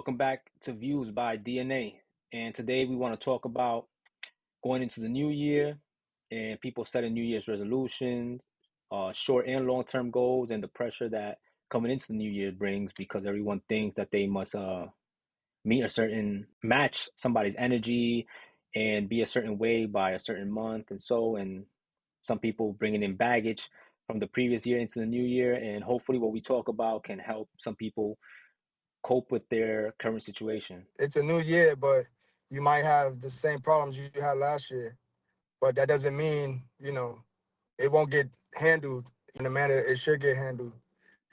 Welcome back to Views by DNA. And today we want to talk about going into the new year and people setting New Year's resolutions, short and long term goals, and the pressure that coming into the new year brings because everyone thinks that they must meet a certain match somebody's energy and be a certain way by a certain month and some people bringing in baggage from the previous year into the new year, and hopefully what we talk about can help some people cope with their current situation. It's a new year, but you might have the same problems you had last year. But that doesn't mean, it won't get handled in the manner it should get handled.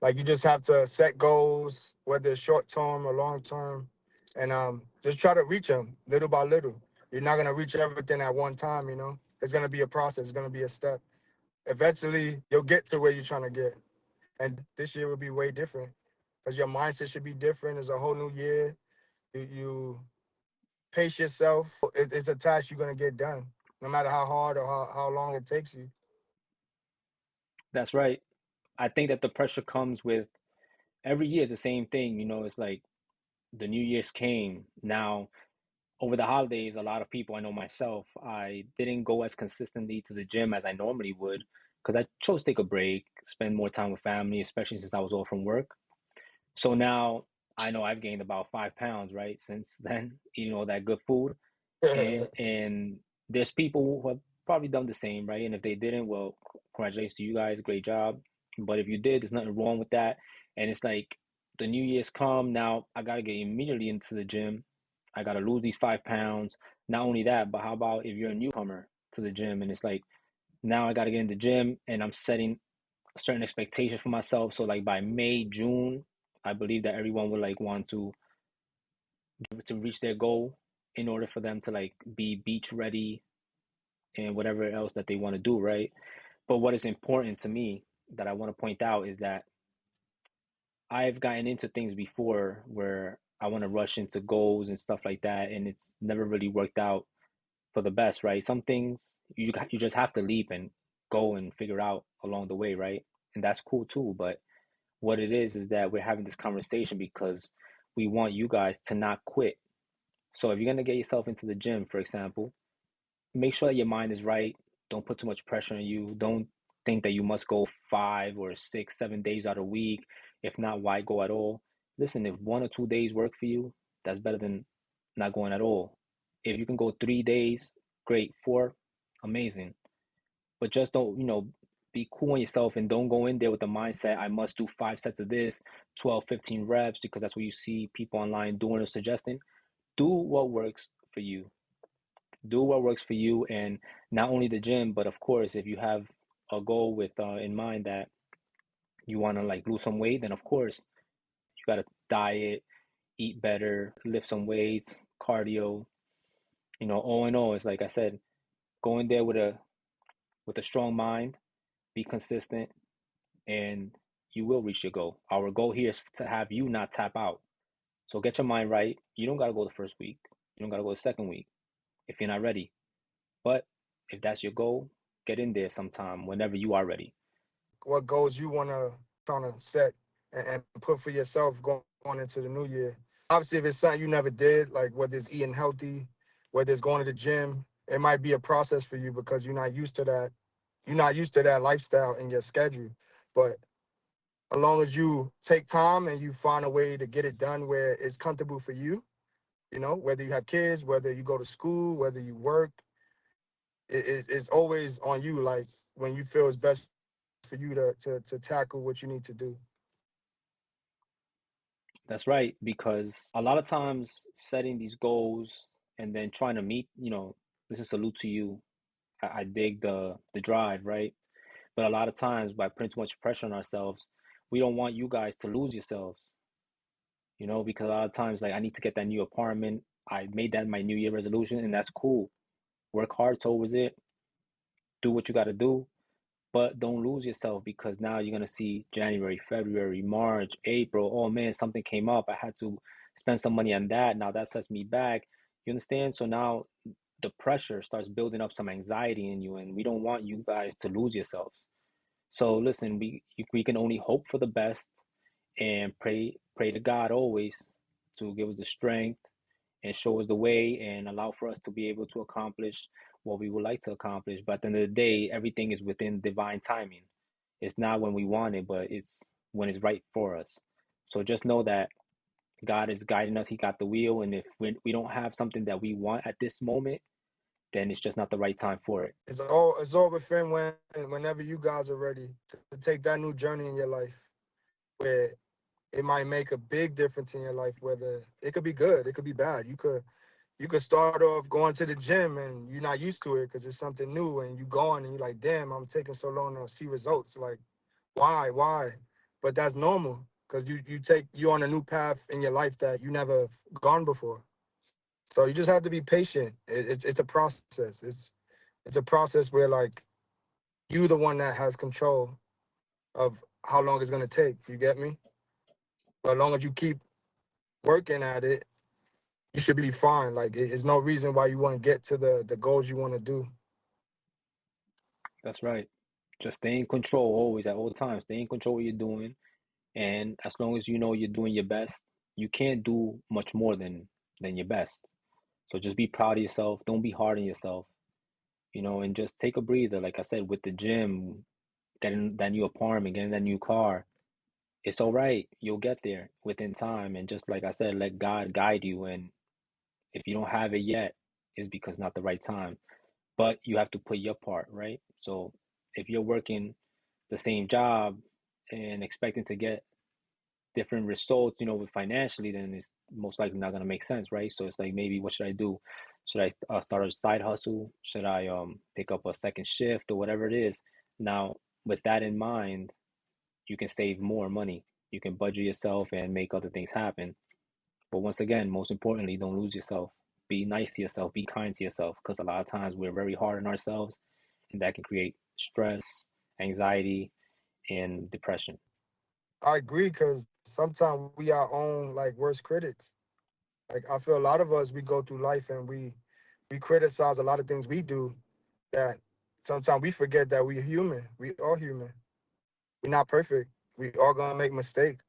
Like you just have to set goals, whether it's short term or long term, and just try to reach them little by little. You're not gonna reach everything at one time, It's gonna be a process, it's gonna be a step. Eventually you'll get to where you're trying to get. And this year will be way different. Because your mindset should be different. It's a whole new year. You pace yourself. It's a task you're gonna get done, no matter how hard or how long it takes you. That's right. I think that the pressure comes with every year is the same thing. It's like the New Year's came. Now, over the holidays, a lot of people, I know myself, I didn't go as consistently to the gym as I normally would because I chose to take a break, spend more time with family, especially since I was off from work. So now I know I've gained about 5 pounds, right, since then, eating all that good food. And there's people who have probably done the same, right? And if they didn't, well, congratulations to you guys, great job. But if you did, there's nothing wrong with that. And it's like the New Year's come, now I gotta get immediately into the gym. I gotta lose these 5 pounds. Not only that, but how about if you're a newcomer to the gym and it's like now I gotta get in the gym and I'm setting a certain expectation for myself. So like by May, June, I believe that everyone would like want to reach their goal in order for them to like be beach ready and whatever else that they want to do, right? But what is important to me that I want to point out is that I've gotten into things before where I want to rush into goals and stuff like that, and it's never really worked out for the best, right? Some things you just have to leap and go and figure out along the way, right? And that's cool too. But what it is that we're having this conversation because we want you guys to not quit. So if you're gonna get yourself into the gym, for example, make sure that your mind is right. Don't put too much pressure on you. Don't think that you must go 5 or 6, 7 days out a week. If not, why go at all? Listen, if 1 or 2 days work for you, that's better than not going at all. If you can go 3 days, great. 4, amazing. But just don't, be cool on yourself and don't go in there with the mindset, I must do 5 sets of this, 12, 15 reps, because that's what you see people online doing or suggesting. Do what works for you. Do what works for you, and not only the gym, but of course if you have a goal with in mind that you want to like lose some weight, then of course you got to diet, eat better, lift some weights, cardio, all in all. It's like I said, go in there with a strong mind, be consistent, and you will reach your goal. Our goal here is to have you not tap out. So get your mind right. You don't got to go the first week, you don't got to go the second week if you're not ready. But if that's your goal, get in there sometime whenever you are ready. What goals you wanna trying to set and put for yourself going into the new year. Obviously, if it's something you never did, like whether it's eating healthy, whether it's going to the gym, it might be a process for you because you're not used to that. You're not used to that lifestyle in your schedule. But as long as you take time and you find a way to get it done where it's comfortable for you, whether you have kids, whether you go to school, whether you work, it's always on you. Like when you feel it's best for you to tackle what you need to do. That's right, because a lot of times setting these goals and then trying to meet, this is salute to you. I dig the drive, right? But a lot of times by putting too much pressure on ourselves, we don't want you guys to lose yourselves, because a lot of times like I need to get that new apartment. I made that my New Year resolution, and that's cool. Work hard towards it, do what you got to do, but don't lose yourself because now you're gonna see January, February, March, April. Oh man, something came up. I had to spend some money on that. Now that sets me back. You understand? So now the pressure starts building up some anxiety in you, and we don't want you guys to lose yourselves. So listen, we can only hope for the best and pray to God always to give us the strength and show us the way and allow for us to be able to accomplish what we would like to accomplish. But at the end of the day, everything is within divine timing. It's not when we want it, but it's when it's right for us. So just know that God is guiding us. He got the wheel. And if we don't have something that we want at this moment, then it's just not the right time for it. It's all within whenever you guys are ready to take that new journey in your life, where it might make a big difference in your life. Whether it could be good, it could be bad. You could start off going to the gym and you're not used to it because it's something new, and you going and you're like, damn, I'm taking so long to see results. Like, why? But that's normal because you on a new path in your life that you never gone before. So you just have to be patient. It's a process. It's a process where like you the one that has control of how long it's gonna take. You get me? But as long as you keep working at it, you should be fine. Like it's no reason why you want to get to the goals you want to do. That's right. Just stay in control always at all times. Stay in control of what you're doing. And as long as you know you're doing your best, you can't do much more than your best. So just be proud of yourself. Don't be hard on yourself, and just take a breather. Like I said, with the gym, getting that new apartment, getting that new car, it's all right. You'll get there within time. And just like I said, let God guide you. And if you don't have it yet, it's because not the right time. But you have to put your part, right? So if you're working the same job and expecting to get different results, with financially, then it's most likely not gonna make sense, right? So it's like maybe what should I do? Should I start a side hustle? Should I pick up a second shift or whatever it is? Now, with that in mind, you can save more money. You can budget yourself and make other things happen. But once again, most importantly, don't lose yourself. Be nice to yourself. Be kind to yourself, because a lot of times we're very hard on ourselves, and that can create stress, anxiety, and depression. I agree because sometimes we our own like worst critic. Like I feel a lot of us we go through life and we criticize a lot of things we do that sometimes we forget that we're human. We are human. We're not perfect. We are gonna make mistakes.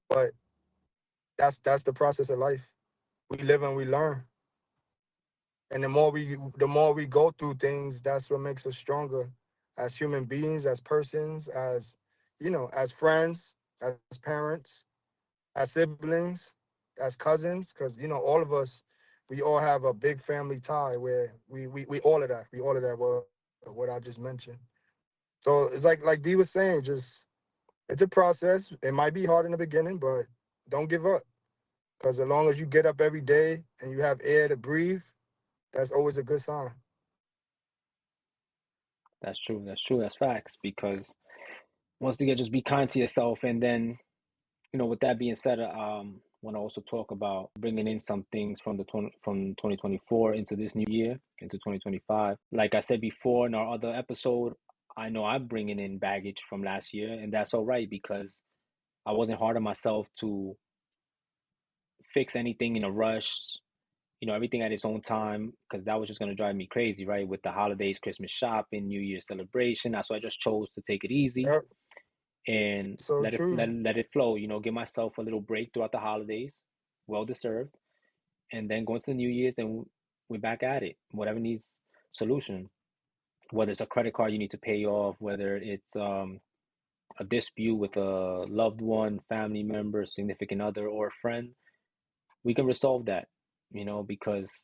But that's the process of life. We live and we learn. And the more we go through things, that's what makes us stronger as human beings, as persons, as friends, as parents, as siblings, as cousins, because all of us, we all have a big family tie where we all of that what I just mentioned. So it's like D was saying, just it's a process. It might be hard in the beginning, but don't give up. Because as long as you get up every day and you have air to breathe, that's always a good sign. That's true. That's true. That's facts. Because once again, just be kind to yourself. And then, with that being said, want to also talk about bringing in some things from from 2024 into this new year, into 2025. Like I said before in our other episode, I know I'm bringing in baggage from last year, and that's all right because I wasn't hard on myself to fix anything in a rush. Everything at its own time, because that was just going to drive me crazy, right? With the holidays, Christmas shopping, New Year's celebration. So I just chose to take it easy Yep, and so let it let, true. let it flow. Give myself a little break throughout the holidays, well deserved, and then go into the New Year's and we're back at it. Whatever needs solution, whether it's a credit card you need to pay off, whether it's a dispute with a loved one, family member, significant other, or a friend, we can resolve that. Because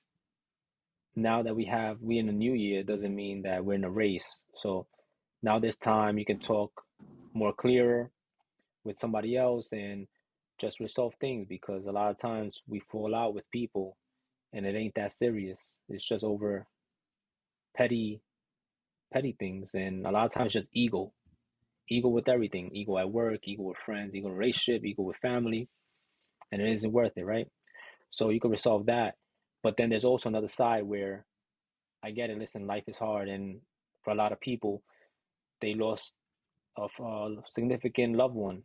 now that we in a new year doesn't mean that we're in a race. So now this time you can talk more clearer with somebody else and just resolve things, because a lot of times we fall out with people and it ain't that serious. It's just over petty petty things, and a lot of times just ego. Ego with everything. Ego at work, ego with friends, ego in relationship, ego with family, and it isn't worth it, right? So you can resolve that. But then there's also another side where I get it, listen, life is hard, and for a lot of people, they lost a significant loved one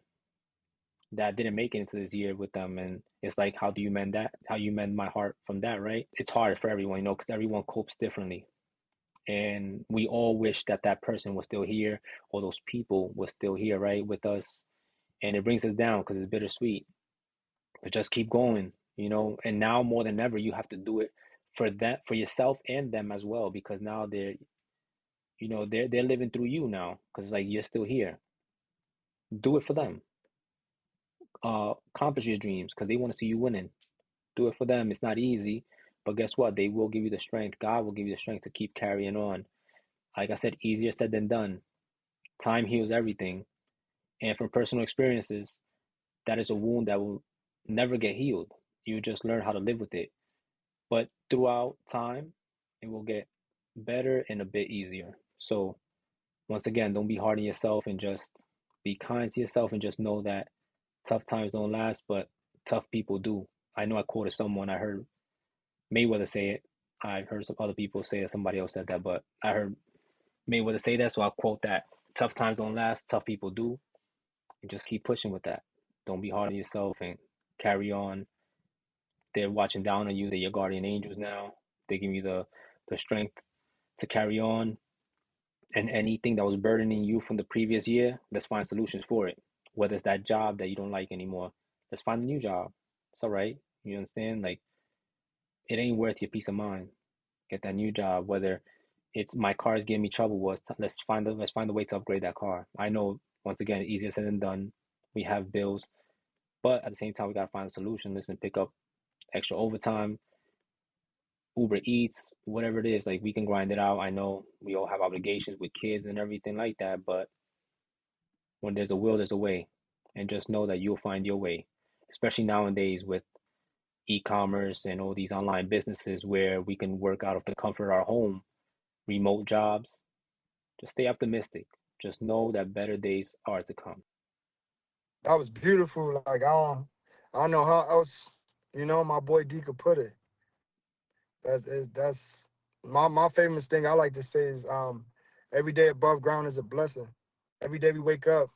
that didn't make it into this year with them, and it's like, how do you mend that? How you mend my heart from that, right? It's hard for everyone, because everyone copes differently, and we all wish that that person was still here, or those people were still here, right, with us, and it brings us down because it's bittersweet. but just keep going, you know. And now more than ever, you have to do it for that, for yourself and them as well, because now they're, you know, they're living through you now, because like you're still here. Do it for them. Accomplish your dreams because they want to see you winning. Do it for them. It's not easy, but guess what? They will give you the strength. God will give you the strength to keep carrying on. Like I said, easier said than done. Time heals everything. And from personal experiences, that is a wound that will never get healed. You just learn how to live with it. But throughout time, it will get better and a bit easier. So, once again, don't be hard on yourself and just be kind to yourself and just know that tough times don't last, but tough people do. I know I quoted someone, I heard Mayweather say it. I've heard some other people say that somebody else said that, but I heard Mayweather say that, so I'll quote that. Tough times don't last, tough people do, and just keep pushing with that. Don't be hard on yourself and carry on. They're watching down on you. They're your guardian angels now. They give you the strength to carry on. And anything that was burdening you from the previous year, let's find solutions for it. Whether it's that job that you don't like anymore, let's find a new job. It's all right. You understand? Like, it ain't worth your peace of mind. Get that new job. Whether it's my car is giving me trouble, let's find a way to upgrade that car. I know, once again, easier said than done. We have bills, but at the same time, we gotta find a solution. Listen, pick up extra overtime, Uber Eats, whatever it is. Like, we can grind it out. I know we all have obligations with kids and everything like that, but when there's a will, there's a way. And just know that you'll find your way, especially nowadays with e-commerce and all these online businesses where we can work out of the comfort of our home, remote jobs. Just stay optimistic. Just know that better days are to come. That was beautiful. Like I don't know how else, my boy D could put it. That's my famous thing I like to say is every day above ground is a blessing. Every day we wake up,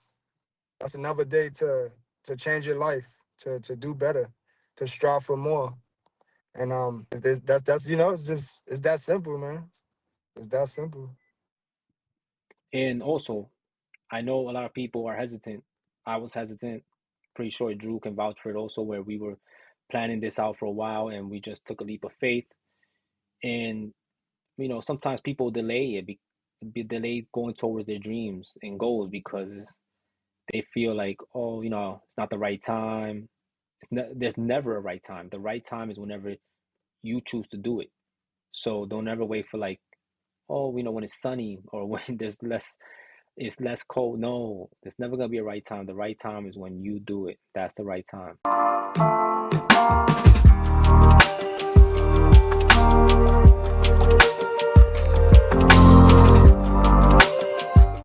that's another day to change your life, to do better, to strive for more. And that's it's that simple, man. It's that simple. And also, I know a lot of people are hesitant. I was hesitant. Pretty sure Drew can vouch for it also, where we were planning this out for a while and we just took a leap of faith. And, you know, sometimes people delay it, be delayed going towards their dreams and goals because they feel like, oh, you know, it's not the right time. There's never a right time. The right time is whenever you choose to do it. So don't ever wait for like, oh, you know, when it's sunny or when it's less cold. No, there's never gonna be a right time. The right time is when you do it. That's the right time.